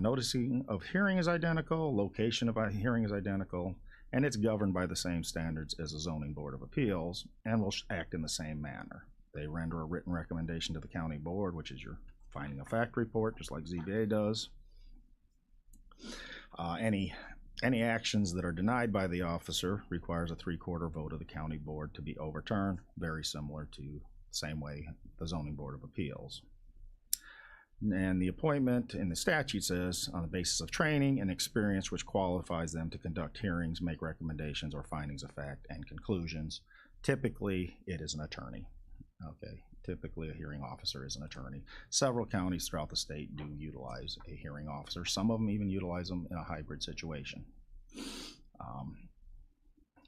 Noticing of hearing is identical, location of a hearing is identical, and it's governed by the same standards as the zoning board of appeals and will act in the same manner. They render a written recommendation to the county board, which is your finding of fact report, just like ZBA does. Any actions that are denied by the officer requires a 3/4 vote of the county board to be overturned, very similar to the same way the zoning board of appeals. And the appointment in the statute says on the basis of training and experience which qualifies them to conduct hearings, make recommendations or findings of fact and conclusions. Typically, it is an attorney. Okay, typically a hearing officer is an attorney. Several counties throughout the state do utilize a hearing officer. Some of them even utilize them in a hybrid situation.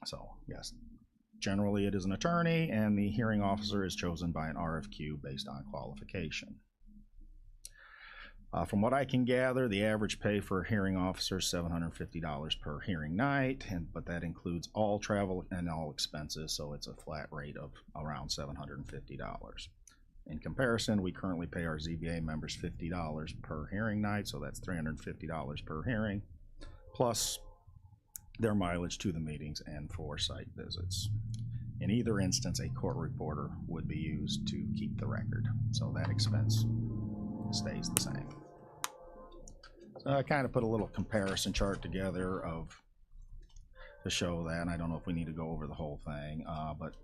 So yes, generally it is an attorney, and the hearing officer is chosen by an RFQ based on qualification. From what I can gather, the average pay for a hearing officer is $750 per hearing night, but that includes all travel and all expenses, so it's a flat rate of around $750. In comparison, we currently pay our ZBA members $50 per hearing night, so that's $350 per hearing, plus their mileage to the meetings and for site visits. In either instance, a court reporter would be used to keep the record, so that expense stays the same. So I kind of put a little comparison chart together to show that, and I don't know if we need to go over the whole thing, but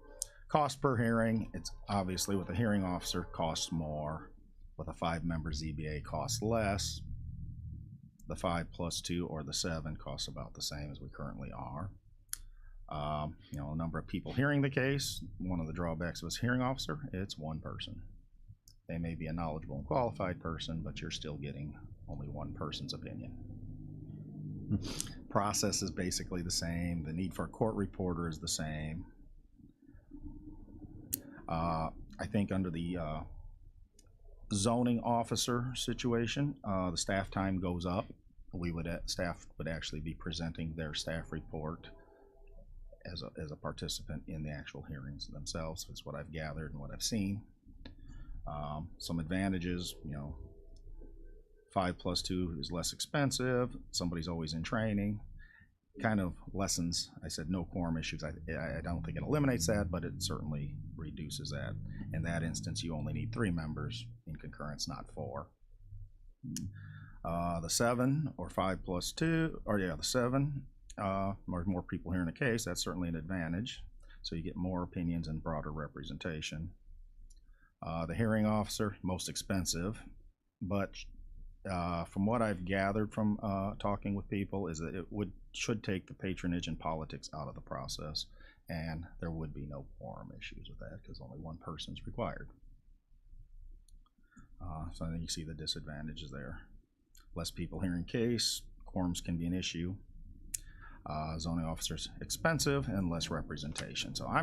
cost per hearing, it's obviously with a hearing officer costs more, with a 5-member ZBA costs less. The 5 + 2 or the 7 costs about the same as we currently are. A number of people hearing the case, one of the drawbacks of a hearing officer, it's one person. They may be a knowledgeable and qualified person, but you're still getting only one person's opinion. Process is basically the same. The need for a court reporter is the same. I think under the zoning officer situation, the staff time goes up. Staff would actually be presenting their staff report as a participant in the actual hearings themselves. That's what I've gathered and what I've seen. Some advantages, 5 + 2 is less expensive. Somebody's always in training. Kind of lessens, I said no quorum issues. I don't think it eliminates that, but it certainly reduces that. In that instance, you only need 3 members in concurrence, not 4. The 7 or 5 + 2, or yeah, the 7, or more people hearing a case, that's certainly an advantage. So you get more opinions and broader representation. The hearing officer, most expensive, but from what I've gathered from talking with people is that it should take the patronage and politics out of the process, and there would be no quorum issues with that because only one person is required. So I think you see the disadvantages there. Less people hearing case, quorums can be an issue. Zoning officers expensive and less representation. So I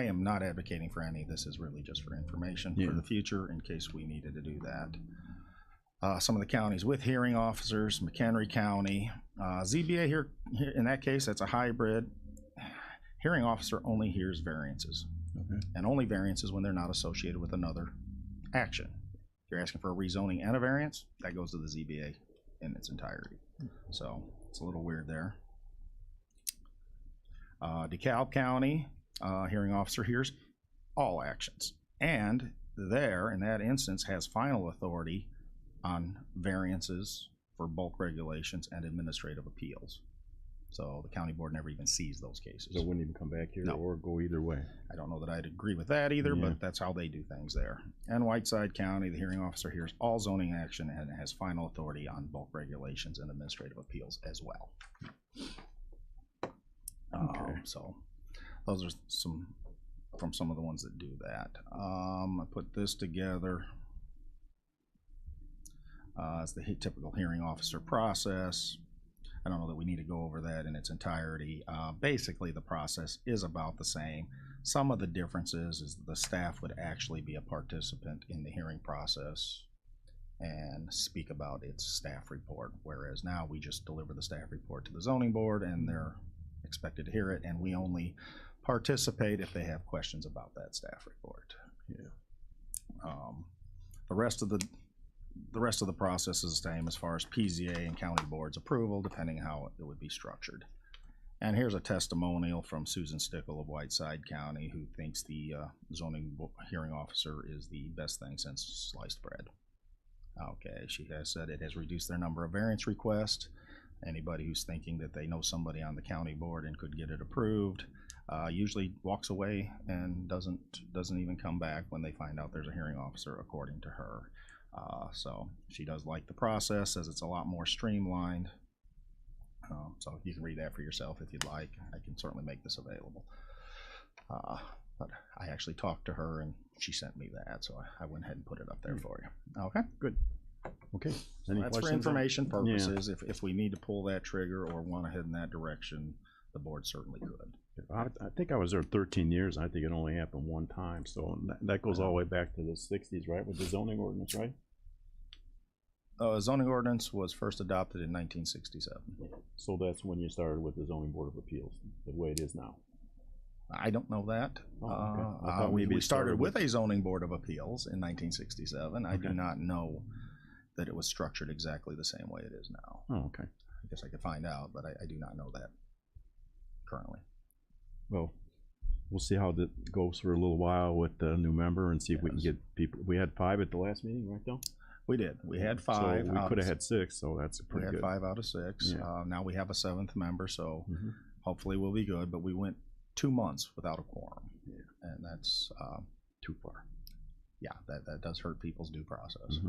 am not advocating for any. This is really just for information for the future in case we needed to do that. Some of the counties with hearing officers, McHenry County, ZBA here in that case, that's a hybrid. Hearing officer only hears variances, and only variances when they're not associated with another action. If you're asking for a rezoning and a variance, that goes to the ZBA in its entirety. So it's a little weird there. DeKalb County, hearing officer hears all actions, and there, in that instance, has final authority on variances for bulk regulations and administrative appeals. So the county board never even sees those cases. So it wouldn't even come back here or go either way. I don't know that I'd agree with that either, but that's how they do things there. And Whiteside County, the hearing officer hears all zoning action and has final authority on bulk regulations and administrative appeals as well. So those are some of the ones that do that. I put this together as the typical hearing officer process. I don't know that we need to go over that in its entirety. Basically, the process is about the same. Some of the differences is the staff would actually be a participant in the hearing process and speak about its staff report, whereas now we just deliver the staff report to the zoning board and they're expected to hear it, and we only participate if they have questions about that staff report. The rest of the process is the same as far as PZA and county board's approval, depending how it would be structured. And here's a testimonial from Susan Stickle of Whiteside County, who thinks the zoning hearing officer is the best thing since sliced bread. Okay, she has said it has reduced their number of variance requests. Anybody who's thinking that they know somebody on the county board and could get it approved usually walks away and doesn't even come back when they find out there's a hearing officer, according to her. So she does like the process, says it's a lot more streamlined. So you can read that for yourself if you'd like. I can certainly make this available. But I actually talked to her and she sent me that, so I went ahead and put it up there for you. Okay, good. Okay. So that's for information purposes. If we need to pull that trigger or want to head in that direction, the board certainly could. I think I was there 13 years. I think it only happened one time. So that goes all the way back to the 60s, right? With the zoning ordinance, right? Zoning ordinance was first adopted in 1967. So that's when you started with the zoning board of appeals, the way it is now. I don't know that. We started with a zoning board of appeals in 1967. I do not know that it was structured exactly the same way it is now. Oh, okay. I guess I could find out, but I do not know that currently. Well, we'll see how that goes for a little while with the new member and see if we can get people. We had 5 at the last meeting, right, Bill? We did. We had 5. So we could have had 6, so that's pretty good. We had 5 out of 6. Yeah. Now we have a 7th member, so hopefully we'll be good. But we went 2 months without a quorum, and that's too far. Yeah, that does hurt people's due process.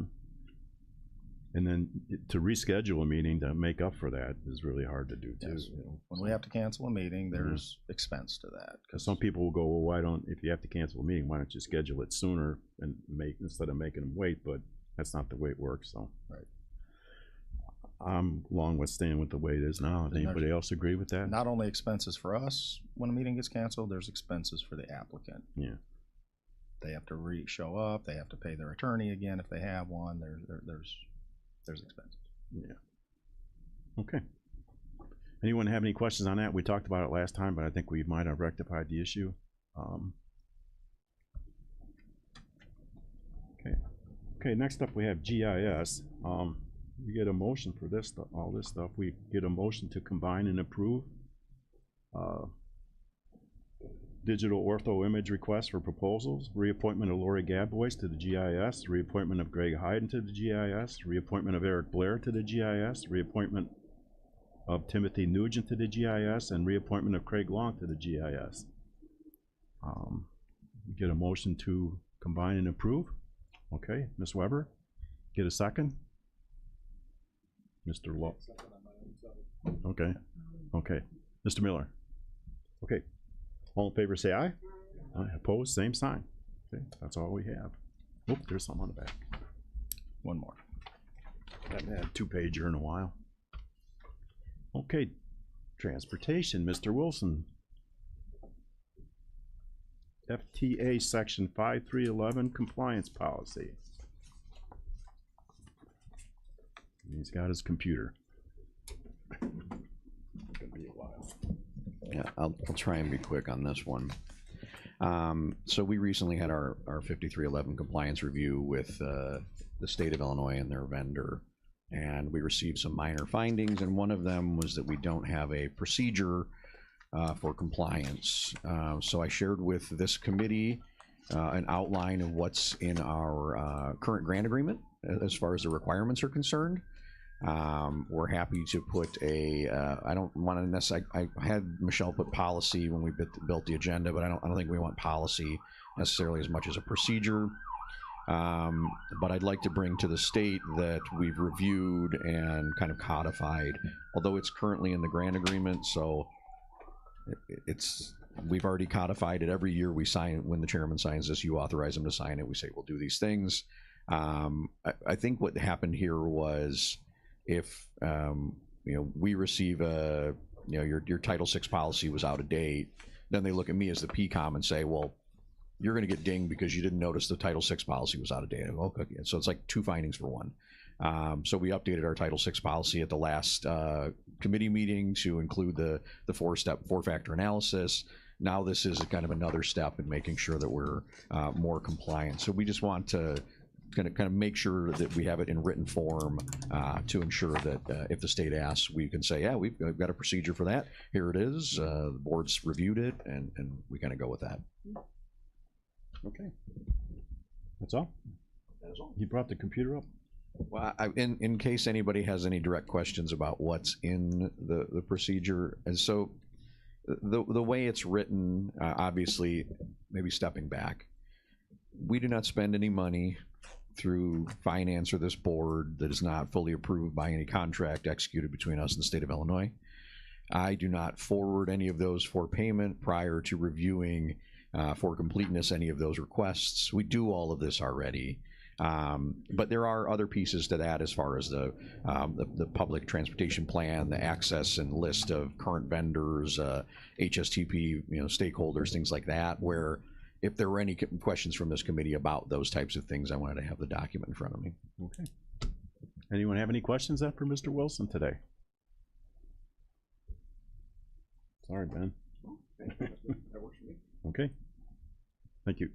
And then to reschedule a meeting to make up for that is really hard to do too. Yes. When we have to cancel a meeting, there's expense to that. Because some people will go, well, why don't, if you have to cancel a meeting, why don't you schedule it sooner and instead of making them wait? But that's not the way it works. So I'm along with staying with the way it is now. Does anybody else agree with that? Not only expenses for us when a meeting gets canceled, there's expenses for the applicant. Yeah. They have to show up. They have to pay their attorney again if they have one. There's expenses. Yeah. Okay. Anyone have any questions on that? We talked about it last time, but I think we might have rectified the issue. Okay. Next up, we have GIS. We get a motion for this stuff, all this stuff. We get a motion to combine and approve digital ortho image requests for proposals, reappointment of Lori Gadbois to the GIS, reappointment of Greg Hayden to the GIS, reappointment of Eric Blair to the GIS, reappointment of Timothy Nugent to the GIS, and reappointment of Craig Long to the GIS. Get a motion to combine and approve. Okay, Ms. Weber? Get a second? Mr. Law. Okay, okay. Mr. Miller. Okay. All in favor, say aye. Aye. Opposed, same sign. Okay, that's all we have. Oh, there's some on the back. One more. Haven't had a two-pager in a while. Okay, transportation, Mr. Wilson. FTA Section 5311 compliance policy. He's got his computer. Gonna be a while. Yeah, I'll try and be quick on this one. So we recently had our 5311 compliance review with the state of Illinois and their vendor, and we received some minor findings, and one of them was that we don't have a procedure for compliance. So I shared with this committee an outline of what's in our current grant agreement as far as the requirements are concerned. We're happy to put I don't want to necessarily, I had Michelle put policy when we built the agenda, but I don't think we want policy necessarily as much as a procedure. But I'd like to bring to the state that we've reviewed and kind of codified, although it's currently in the grant agreement, so we've already codified it. Every year we sign it. When the chairman signs this, you authorize him to sign it. We say we'll do these things. I think what happened here was, if we receive your Title VI policy was out of date, then they look at me as the PCOM and say, well, you're going to get dinged because you didn't notice the Title VI policy was out of date. Okay, so it's like two findings for one. So we updated our Title VI policy at the last committee meeting to include the four-factor analysis. Now this is kind of another step in making sure that we're more compliant. So we just want to kind of make sure that we have it in written form to ensure that if the state asks, we can say, yeah, we've got a procedure for that. Here it is. The board's reviewed it, and we kind of go with that. Okay. That's all? That is all. You brought the computer up? Well, in case anybody has any direct questions about what's in the procedure, and so the way it's written, obviously, maybe stepping back, we do not spend any money through finance or this board that is not fully approved by any contract executed between us and the state of Illinois. I do not forward any of those for payment prior to reviewing for completeness any of those requests. We do all of this already. But there are other pieces to that as far as the public transportation plan, the access and list of current vendors, HSTP, stakeholders, things like that, where if there were any questions from this committee about those types of things, I wanted to have the document in front of me. Okay. Anyone have any questions for Mr. Wilson today? Sorry, Ben. That works for me. Okay. Thank you.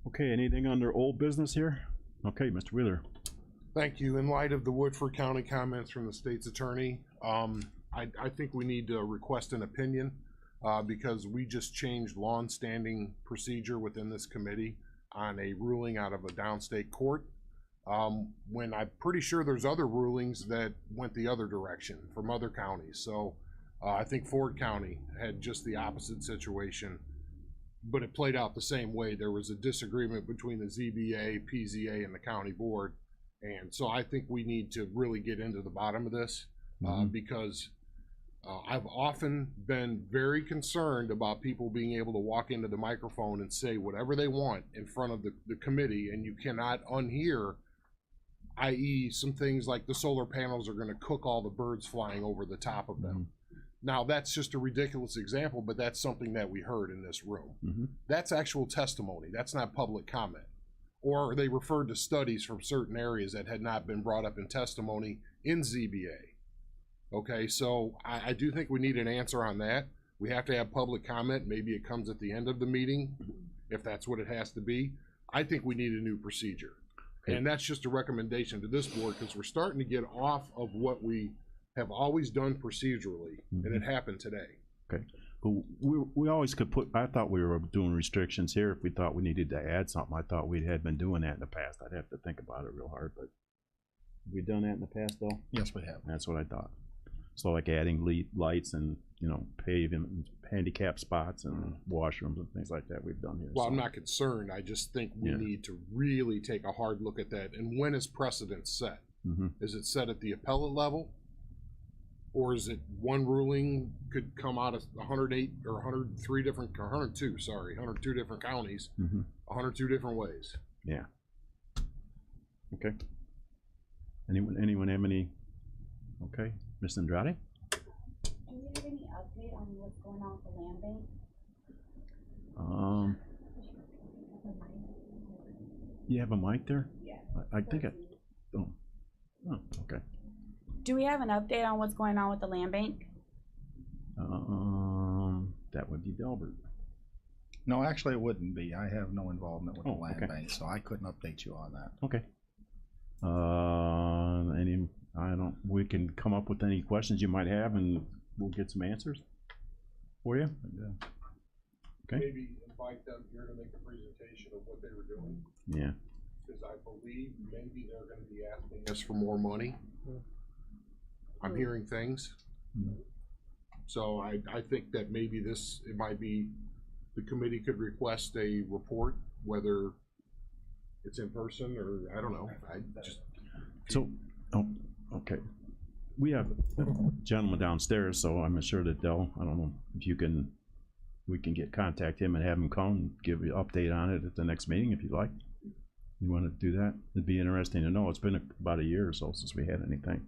Okay, anything under old business here? Okay, Mr. Wheeler. Thank you. In light of the Woodford County comments from the state's attorney, I think we need to request an opinion because we just changed long-standing procedure within this committee on a ruling out of a downstate court. When I'm pretty sure there's other rulings that went the other direction from other counties. So I think Ford County had just the opposite situation, but it played out the same way. There was a disagreement between the ZBA, PZA, and the county board. And so I think we need to really get into the bottom of this because I've often been very concerned about people being able to walk into the microphone and say whatever they want in front of the committee, and you cannot unhear, i.e. some things like the solar panels are going to cook all the birds flying over the top of them. Now, that's just a ridiculous example, but that's something that we heard in this room. That's actual testimony. That's not public comment. Or they referred to studies from certain areas that had not been brought up in testimony in ZBA. Okay, so I do think we need an answer on that. We have to have public comment. Maybe it comes at the end of the meeting, if that's what it has to be. I think we need a new procedure. And that's just a recommendation to this board because we're starting to get off of what we have always done procedurally, and it happened today. Okay, but we always could put, I thought we were doing restrictions here if we thought we needed to add something. I thought we had been doing that in the past. I'd have to think about it real hard, but have we done that in the past, though? Yes, we have. That's what I thought. So like adding lights and you know, paving, handicap spots and washrooms and things like that we've done here. Well, so. I'm not concerned. I just think we Yeah. need to really take a hard look at that. And when is precedent set? Mhm. Is it set at the appellate level? Or is it one ruling could come out of 108 or 102 different counties, Mhm. 102 different ways? Yeah. Okay. Anyone have any? Okay, Ms. Andrade? Do we have any update on what's going on with the land bank? You have a mic there? Yeah. I think it. Oh, okay. Do we have an update on what's going on with the land bank? That would be Delbert. No, actually, it wouldn't be. I have no involvement with the Oh, land okay. bank, so I couldn't update you on that. Okay. We can come up with any questions you might have and we'll get some answers for you. Okay. Maybe invite them here to make a presentation of what they were doing, Yeah. because I believe maybe they're gonna be asking us for more money. I'm hearing things. So I think that maybe it might be, the committee could request a report, whether it's in person or, I don't know. So, okay. We have a gentleman downstairs, so I'm sure that I don't know if we can contact him and have him come and give you an update on it at the next meeting if you'd like. You want to do that? It'd be interesting to know. It's been about a year or so since we had anything.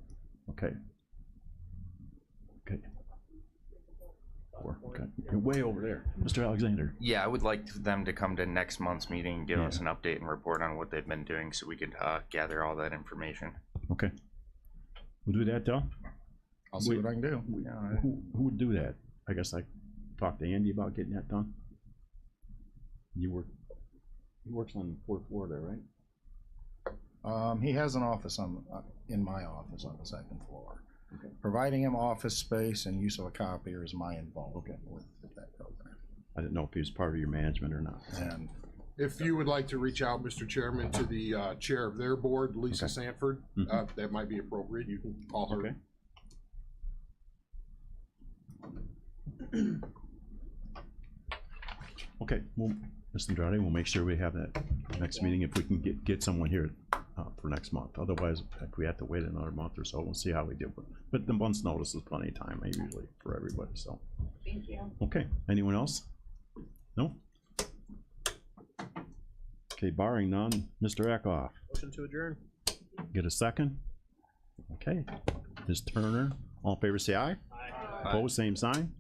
Okay. Okay. Okay. You're way over there. Mr. Alexander. Yeah, I would like them to come to next month's meeting and give us an update and report on what they've been doing so we could gather all that information. Okay. We'll do that, Del? I'll see what I can do. Who would do that? I guess I talked to Andy about getting that done. He works on the fourth floor there, right? He has an office in my office on the second floor. Okay. Providing him office space and use of a copier is my involvement with that program. I didn't know if he was part of your management or not. And If you would like to reach out, Mr. Chairman, to the chair of their board, Lisa Sanford, that might be appropriate. You can call her. Okay. Okay, well, Mr. Andrade, we'll make sure we have that next meeting if we can get someone here for next month. Otherwise, if we have to wait another month or so, we'll see how we do. But the month's notice is plenty of time, usually, for everybody, so. Thank you. Okay, anyone else? No? Okay, barring none, Mr. Eckhoff. Motion to adjourn. Get a second? Okay. Ms. Turner, all in favor say aye. Aye. Opposed, same sign.